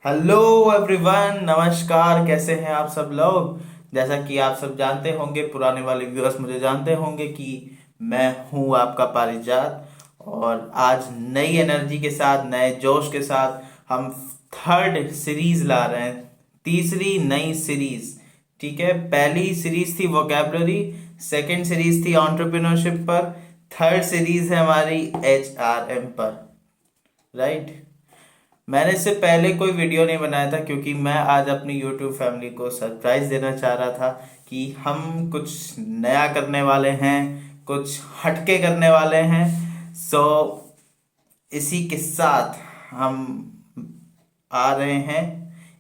Hello everyone, नमस्कार। कैसे हैं आप सब लोग। जैसा कि आप सब जानते होंगे, पुराने वाले व्यूअर्स मुझे जानते होंगे कि मैं हूं आपका पारिजात। और आज नई एनर्जी के साथ, नए जोश के साथ हम थर्ड सीरीज ला रहे हैं। तीसरी नई सीरीज। ठीक है, पहली सीरीज थी वोकैबुलरी, सेकंड सीरीज थी एंटरप्रेन्योरशिप पर, थर्ड सीरीज है हमारी एचआरएम पर। राइट। मैंने इससे पहले कोई वीडियो नहीं बनाया था क्योंकि मैं आज अपनी YouTube फैमिली को सरप्राइज देना चाह रहा था कि हम कुछ नया करने वाले हैं, कुछ हटके करने वाले हैं। सो इसी के साथ हम आ रहे हैं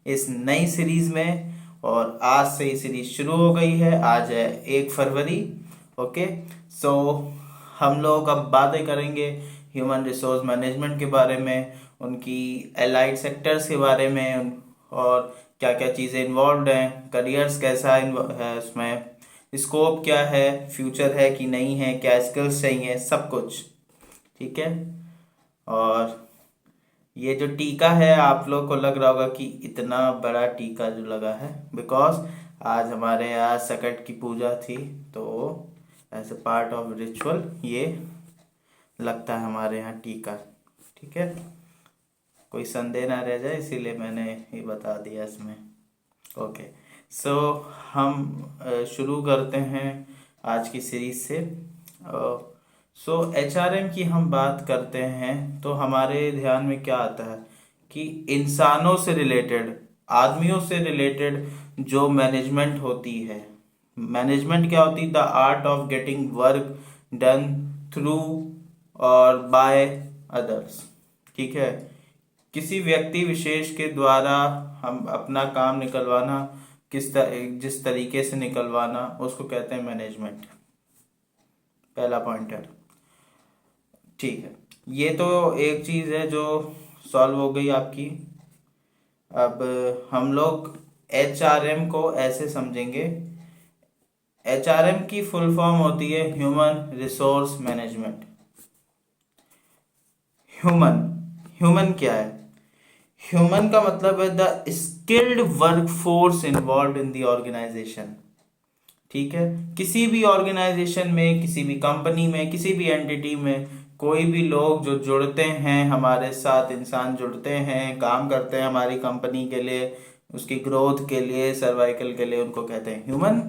इस नई सीरीज में। और आज से ये सीरीज शुरू हो गई है। आज है 1 फरवरी। ओके। सो हम लोग अब बातें करेंगे ह्यूमन रिसोर्स मैनेजमेंट के बारे में, उनकी एलाइड सेक्टर्स के बारे में, और क्या क्या चीज़ें इन्वॉल्व हैं, करियर्स कैसा है उसमें, स्कोप क्या है, फ्यूचर है कि नहीं है, क्या स्किल्स चाहिए, सब कुछ। ठीक है। और ये जो टीका है, आप लोग को लग रहा होगा कि इतना बड़ा टीका जो लगा है, बिकॉज आज हमारे यहाँ सकट की पूजा थी, तो as a part of ritual ये लगता है हमारे यहाँ टीका। ठीक है, कोई संदेह ना रह जाए, इसीलिए मैंने ये बता दिया इसमें। ओके। सो हम शुरू करते हैं आज की सीरीज से। सो एचआरएम की हम बात करते हैं तो हमारे ध्यान में क्या आता है कि इंसानों से रिलेटेड, आदमियों से रिलेटेड जो मैनेजमेंट होती है। मैनेजमेंट क्या होती है? The art of getting work done through और बाय अदर्स। ठीक है, किसी व्यक्ति विशेष के द्वारा हम अपना काम निकलवाना, जिस तरीके से निकलवाना, उसको कहते हैं मैनेजमेंट। पहला पॉइंटर। ठीक है, ये तो एक चीज है जो सॉल्व हो गई आपकी। अब हम लोग एचआरएम को ऐसे समझेंगे। एचआरएम की फुल फॉर्म होती है human resource management. Human, human क्या है? ह्यूमन का मतलब है the skilled workforce involve in the organisation. ठीक है, किसी भी ऑर्गेनाइजेशन में, किसी भी कंपनी में, किसी भी एंटिटी में कोई भी लोग जो जुड़ते हैं हमारे साथ, इंसान जुड़ते हैं, काम करते हैं हमारी कंपनी के लिए, उसकी ग्रोथ के लिए, सर्वाइकल के लिए, उनको कहते हैं ह्यूमन।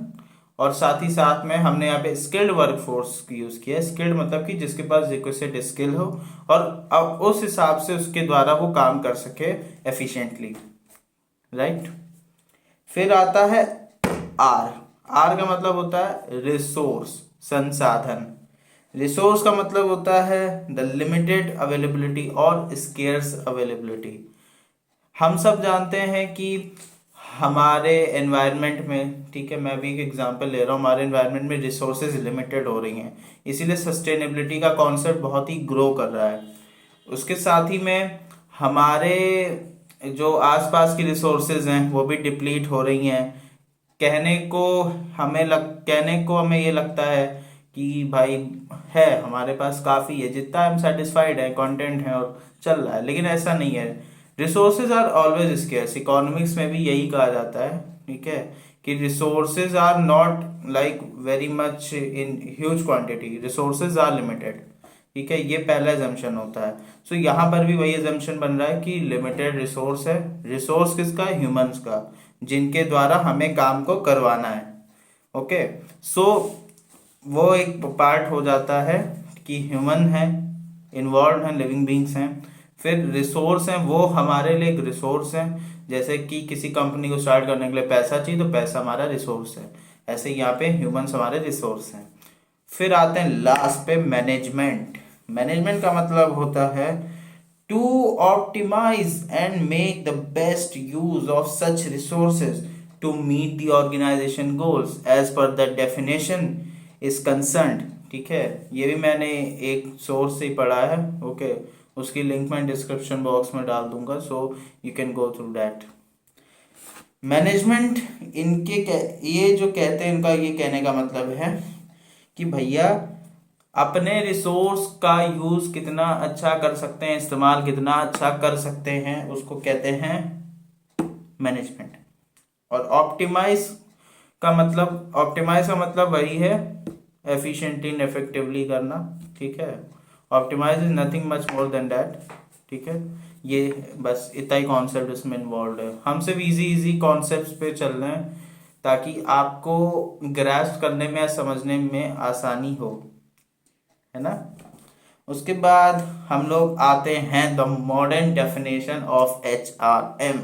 और साथ ही साथ में हमने यहाँ पे स्किल्ड वर्कफोर्स यूज किया है। स्किल्ड मतलब कि जिसके पास रिक्विजिट स्किल हो और अब उस हिसाब से उसके द्वारा वो काम कर सके एफिशिएंटली। राइट। फिर आता है आर। आर का मतलब होता है रिसोर्स, संसाधन। रिसोर्स का मतलब होता है द लिमिटेड अवेलेबिलिटी और स्केर्स अवेलेबिलिटी। हम सब जानते हैं कि हमारे एनवायरनमेंट में, ठीक है, मैं भी एक एग्जांपल ले रहा हूँ, हमारे एनवायरनमेंट में रिसोर्सेज लिमिटेड हो रही हैं, इसीलिए सस्टेनेबिलिटी का कॉन्सेप्ट बहुत ही ग्रो कर रहा है। उसके साथ ही में हमारे जो आसपास की रिसोर्सेज हैं वो भी डिप्लीट हो रही हैं। कहने को हमें ये लगता है कि भाई है, हमारे पास काफ़ी है, जितना हम सेटिस्फाइड है, कंटेंट है और चल रहा है, लेकिन ऐसा नहीं है। Resources are always scarce. Economics में भी यही कहा जाता है, ठीक है, कि resources are not like very much in huge quantity, resources are limited. ठीक है, ये पहला एजम्पशन होता है। सो यहाँ पर भी वही एजम्पशन बन रहा है कि लिमिटेड रिसोर्स है। रिसोर्स किसका? ह्यूमंस का, जिनके द्वारा हमें काम को करवाना है। ओके। सो वो एक पार्ट हो जाता है कि ह्यूमन है, इन्वॉल्व हैं, लिविंग बींग्स हैं। फिर रिसोर्स हैं, वो हमारे लिए एक रिसोर्स हैं। जैसे कि किसी कंपनी को स्टार्ट करने के लिए पैसा चाहिए, तो पैसा हमारा रिसोर्स है। ऐसे यहाँ पे ह्यूमंस हमारे रिसोर्स हैं। फिर आते हैं लास्ट पे मैनेजमेंट। मैनेजमेंट का मतलब होता है to optimise and make the best use of such resources to meet the organisation goals as per the definition is concerned. ठीक है, ये भी मैंने एक सोर्स से ही पढ़ा है। ओके, उसकी लिंक मैं डिस्क्रिप्शन बॉक्स में डाल दूंगा, so you can go through that. Management, ये जो कहते हैं, इनका ये कहने का मतलब है कि भैया अपने रिसोर्स का यूज कितना अच्छा कर सकते हैं, इस्तेमाल कितना अच्छा कर सकते हैं, उसको कहते हैं मैनेजमेंट। और ऑप्टिमाइज का मतलब वही है एफिशिएंटली एंड इफेक्टिवली करना, ठीक है। Optimise is nothing much more than that, ठीक है। ये बस इतना ही कॉन्सेप्ट इसमें इन्वॉल्व है। हम सिर्फ इजी इजी कॉन्सेप्ट्स पे चल रहे हैं ताकि आपको ग्रास्प करने में या समझने में आसानी हो, है ना। उसके बाद हम लोग आते हैं the modern definition of HRM।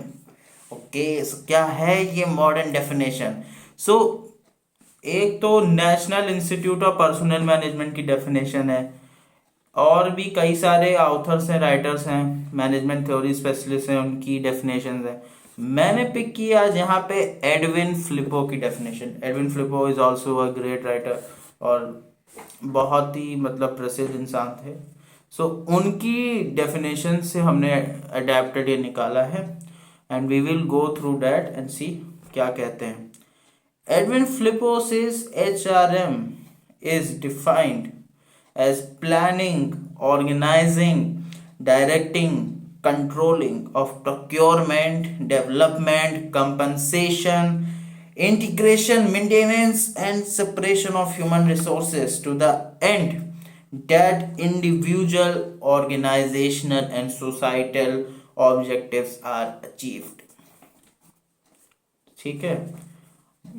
Okay, क्या है ये मॉडर्न डेफिनेशन? सो एक तो national institute of personal management की डेफिनेशन है, और भी कई सारे ऑथर्स हैं, राइटर्स हैं, मैनेजमेंट थ्योरी स्पेशलिस्ट हैं, उनकी डेफिनेशंस हैं। मैंने पिक किया आज यहाँ पे एडविन फ्लिपो की definition. Edwin Flippo is also a great writer और बहुत ही मतलब प्रसिद्ध इंसान थे। सो उनकी डेफिनेशन से हमने अडेप्टेड ये निकाला है, and we will go through that and see क्या कहते हैं। Edwin Flippo says HRM is defined as planning, organizing, directing, controlling of procurement, development, compensation, integration, maintenance, and separation of human resources to the end that individual, organizational, and societal objectives are achieved। ठीक है,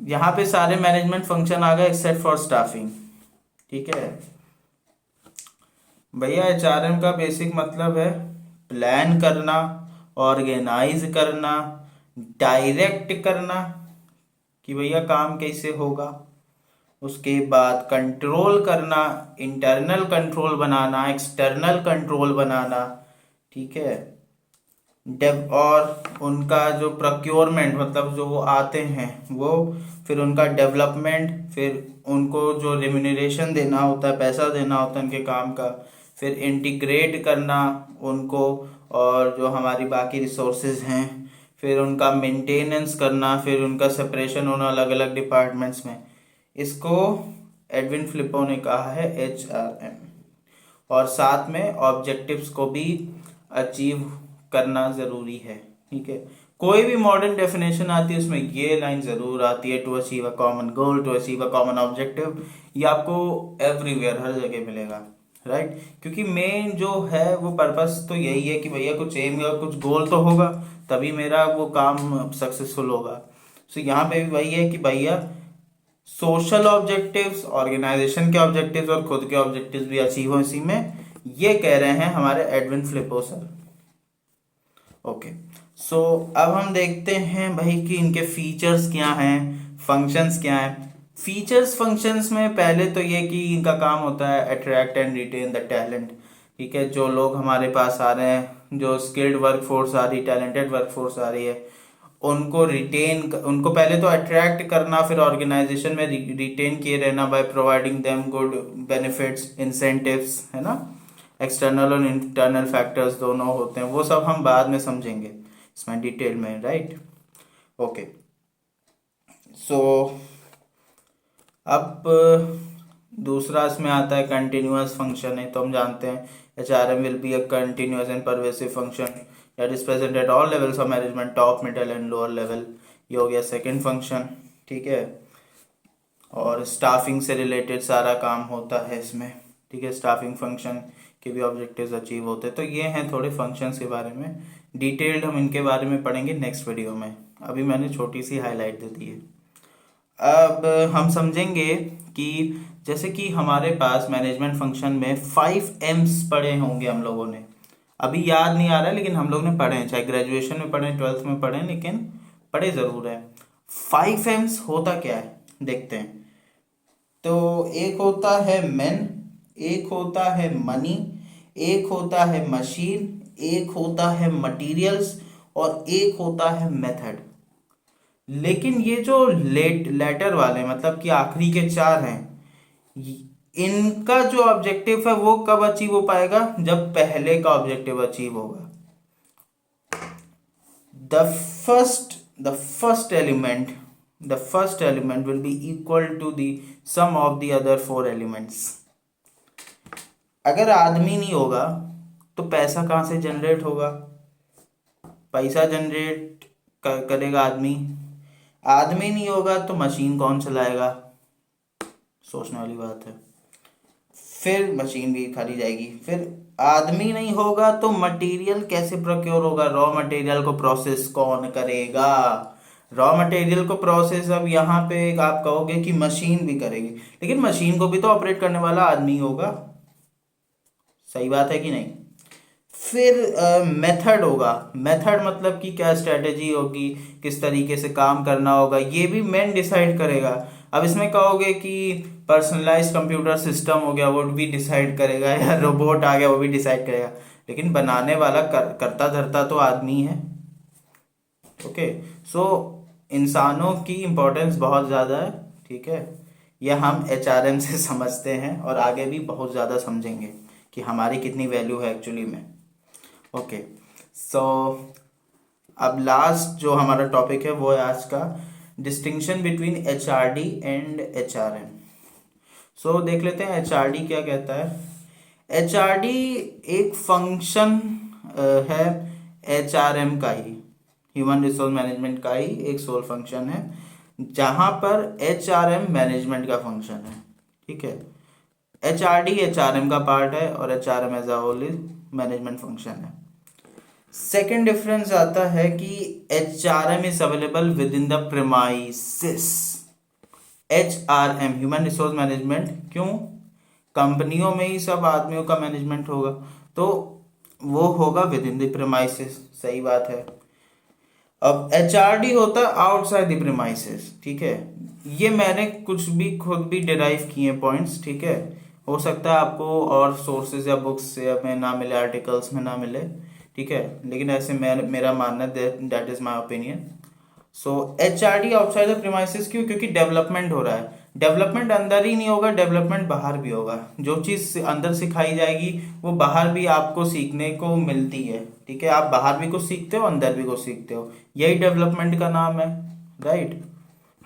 यहाँ पे सारे management function आ गए except for staffing, ठीक है भैया। HRM का बेसिक मतलब है प्लान करना, ऑर्गेनाइज करना, डायरेक्ट करना कि भैया काम कैसे होगा। उसके बाद कंट्रोल करना, इंटरनल कंट्रोल बनाना, एक्सटर्नल कंट्रोल बनाना, ठीक है। और उनका जो प्रोक्योरमेंट मतलब जो वो आते हैं वो, फिर उनका डेवलपमेंट, फिर उनको जो रेम्यूनरेशन देना होता है, पैसा देना होता है उनके काम का, फिर इंटीग्रेट करना उनको और जो हमारी बाकी रिसोर्सेज हैं, फिर उनका मेंटेनेंस करना, फिर उनका सेपरेशन होना अलग अलग डिपार्टमेंट्स में। इसको एडविन फ्लिपो ने कहा है HRM। और साथ में ऑब्जेक्टिव्स को भी अचीव करना ज़रूरी है, ठीक है। कोई भी मॉडर्न डेफिनेशन आती है उसमें ये लाइन ज़रूर आती है, to achieve a common goal, to achieve a common objective. ये आपको एवरीवेयर हर जगह मिलेगा, राइट। क्योंकि मेन जो है वो पर्पस तो यही है कि भैया कुछ एम या कुछ गोल तो होगा तभी मेरा वो काम सक्सेसफुल होगा। सो यहाँ पे भी वही है कि भैया सोशल ऑब्जेक्टिव्स, ऑर्गेनाइजेशन के ऑब्जेक्टिव्स और खुद के ऑब्जेक्टिव्स भी अचीव हो इसी में, ये कह रहे हैं हमारे एडविन फ्लिपो सर। ओके, सो अब हम देखते हैं भाई कि इनके फीचर्स क्या हैं, फंक्शंस क्या हैं। फीचर्स फंक्शंस में पहले तो ये कि इनका काम होता है attract and retain the talent, ठीक है। जो लोग हमारे पास आ रहे हैं, जो स्किल्ड वर्क फोर्स आ रही, टैलेंटेड वर्क फोर्स आ रही है, उनको पहले तो अट्रैक्ट करना, फिर ऑर्गेनाइजेशन में रिटेन किए रहना by providing them good benefits, incentives, है ना। एक्सटर्नल और इंटरनल फैक्टर्स दोनों होते हैं, वो सब हम बाद में समझेंगे इसमें डिटेल में, राइट। ओके, सो अब दूसरा इसमें आता है कंटिन्यूअस फंक्शन है। तो हम जानते हैं HRM will be a continuous and pervasive function that is present at all levels of management, top, middle and lower level. ये हो गया सेकंड फंक्शन, ठीक है। और स्टाफिंग से रिलेटेड सारा काम होता है इसमें, ठीक है। स्टाफिंग फंक्शन के भी ऑब्जेक्टिव्स अचीव होते हैं। तो ये हैं थोड़े फंक्शंस के बारे में, डिटेल्ड हम इनके बारे में पढ़ेंगे नेक्स्ट वीडियो में। अभी मैंने छोटी सी हाईलाइट दे दी है। अब हम समझेंगे कि जैसे कि हमारे पास मैनेजमेंट फंक्शन में 5 M's पढ़े होंगे हम लोगों ने, अभी याद नहीं आ रहा है लेकिन हम लोग ने पढ़े हैं, चाहे ग्रेजुएशन में पढ़े, 12th में पढ़े, लेकिन पढ़े ज़रूर है। 5 M's होता क्या है देखते हैं। तो एक होता है मैन, एक होता है मनी, एक होता है मशीन, एक होता है मटेरियल्स, और एक होता है मेथड। लेकिन ये जो लेटर वाले मतलब कि आखिरी के 4 हैं, इनका जो ऑब्जेक्टिव है वो कब अचीव हो पाएगा, जब पहले का ऑब्जेक्टिव अचीव होगा। The first element will be equal to the sum of the other 4 elements. अगर आदमी नहीं होगा तो पैसा कहाँ से जनरेट होगा? पैसा जनरेट करेगा आदमी? आदमी नहीं होगा तो मशीन कौन चलाएगा? सोचने वाली बात है। फिर मशीन भी खरी जाएगी। फिर आदमी नहीं होगा तो मटेरियल कैसे प्रोक्योर होगा? रॉ मटेरियल को प्रोसेस कौन करेगा? रॉ मटेरियल को प्रोसेस अब यहाँ पे आप कहोगे कि मशीन भी करेगी, लेकिन मशीन को भी तो ऑपरेट करने वाला आदमी होगा। सही बात है कि नहीं? फिर मेथड होगा। मेथड मतलब कि क्या स्ट्रेटेजी होगी, किस तरीके से काम करना होगा, ये भी मैन डिसाइड करेगा। अब इसमें कहोगे कि पर्सनलाइज कंप्यूटर सिस्टम हो गया, वो भी डिसाइड करेगा, या रोबोट आ गया वो भी डिसाइड करेगा, लेकिन बनाने वाला करता धरता तो आदमी है। ओके, सो इंसानों की इम्पोर्टेंस बहुत ज़्यादा है। ठीक है, यह हम एचआरएम से समझते हैं और आगे भी बहुत ज़्यादा समझेंगे कि हमारी कितनी वैल्यू है एक्चुअली में। ओके, सो अब लास्ट जो हमारा टॉपिक है वो है आज का distinction between HRD and HRM. So देख लेते हैं एचआरडी क्या कहता है। एचआरडी एक फंक्शन है एचआरएम का ही, ह्यूमन रिसोर्स मैनेजमेंट का ही एक सोल फंक्शन है, जहां पर एचआरएम मैनेजमेंट का फंक्शन है। ठीक है, एचआरडी एचआरएम का पार्ट है और HRM as a whole management function है। सेकेंड डिफरेंस आता है कि HRM is available within the premises. HRM human resource management, क्यों? कंपनियों में ही सब आदमियों का मैनेजमेंट होगा, तो वो होगा विद इन द प्रेमाइसिस। सही बात है। अब एचआरडी होता है आउटसाइड द प्रेमाइसिस। ठीक है, ये मैंने कुछ भी खुद भी डिराइव किए पॉइंट्स। ठीक है, हो सकता है आपको और सोर्सेज या बुक्स से में ना मिले, आर्टिकल्स में ना मिले। ठीक है, लेकिन ऐसे मेरा मानना है, that is my opinion. So HRD outside the premises, क्यों? क्योंकि डेवलपमेंट हो रहा है। डेवलपमेंट अंदर ही नहीं होगा, डेवलपमेंट बाहर भी होगा। जो चीज़ अंदर सिखाई जाएगी वो बाहर भी आपको सीखने को मिलती है। ठीक है, आप बाहर भी कुछ सीखते हो, अंदर भी कुछ सीखते हो, यही डेवलपमेंट का नाम है। राइट,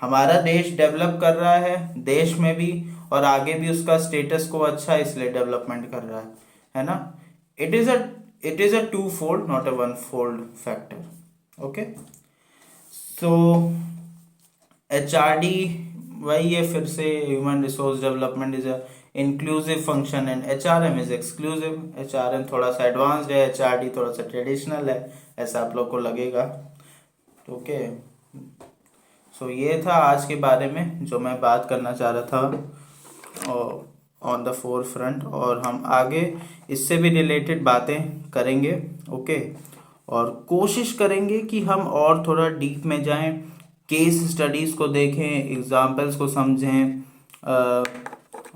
हमारा देश डेवलप कर रहा है, देश में भी और आगे भी उसका स्टेटस को अच्छा इसलिए डेवलपमेंट कर रहा है ना। It is a two fold, not a one fold factor. Okay, so HRD वही है, फिर से human resource development is a inclusive function and HRM is exclusive. HRM थोड़ा सा एडवांस्ड है, एचआरडी थोड़ा सा ट्रेडिशनल है, ऐसा आप लोग को लगेगा। ओके, सो ये था आज के बारे में जो मैं बात करना चाह रहा था ऑन द फोर फ्रंट, और हम आगे इससे भी रिलेटेड बातें करेंगे। ओके, और कोशिश करेंगे कि हम और थोड़ा डीप में जाएं, केस स्टडीज़ को देखें, एग्जाम्पल्स को समझें,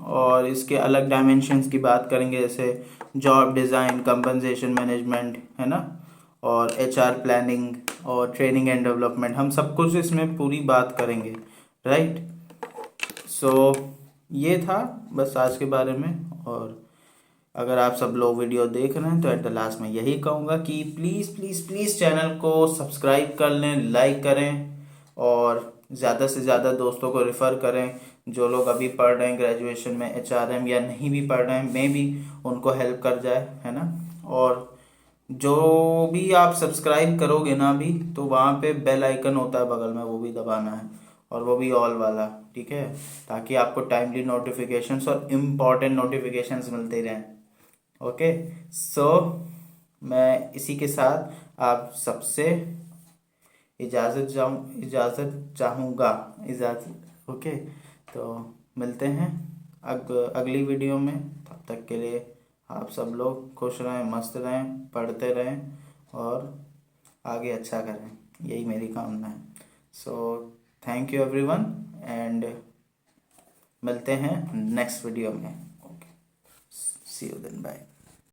और इसके अलग डायमेंशंस की बात करेंगे, जैसे जॉब डिज़ाइन, कंपनसेशन मैनेजमेंट, है ना, और एचआर प्लानिंग और ट्रेनिंग एंड डेवलपमेंट, हम सब कुछ इसमें पूरी बात करेंगे। राइट, सो ये था बस आज के बारे में। और अगर आप सब लोग वीडियो देख रहे हैं तो एट द लास्ट में यही कहूँगा कि प्लीज़ प्लीज़ प्लीज़ चैनल को सब्सक्राइब कर लें, लाइक करें, और ज़्यादा से ज़्यादा दोस्तों को रेफ़र करें जो लोग अभी पढ़ रहे हैं ग्रेजुएशन में एचआरएम, या नहीं भी पढ़ रहे हैं, मैं भी उनको हेल्प कर जाए, है ना। और जो भी आप सब्सक्राइब करोगे ना भी, तो वहाँ पे बेल आइकन होता है बगल में, वो भी दबाना है, और वो भी ऑल वाला। ठीक है, ताकि आपको टाइमली नोटिफिकेशंस और इम्पॉर्टेंट नोटिफिकेशंस मिलते रहें। ओके, सो मैं इसी के साथ आप सबसे इजाज़त चाहूँगा। ओके, तो मिलते हैं अगली वीडियो में। तब तक के लिए आप सब लोग खुश रहें, मस्त रहें, पढ़ते रहें और आगे अच्छा करें, यही मेरी कामना है। So thank you everyone, and मिलते हैं नेक्स्ट वीडियो में। Okay, see you then, bye.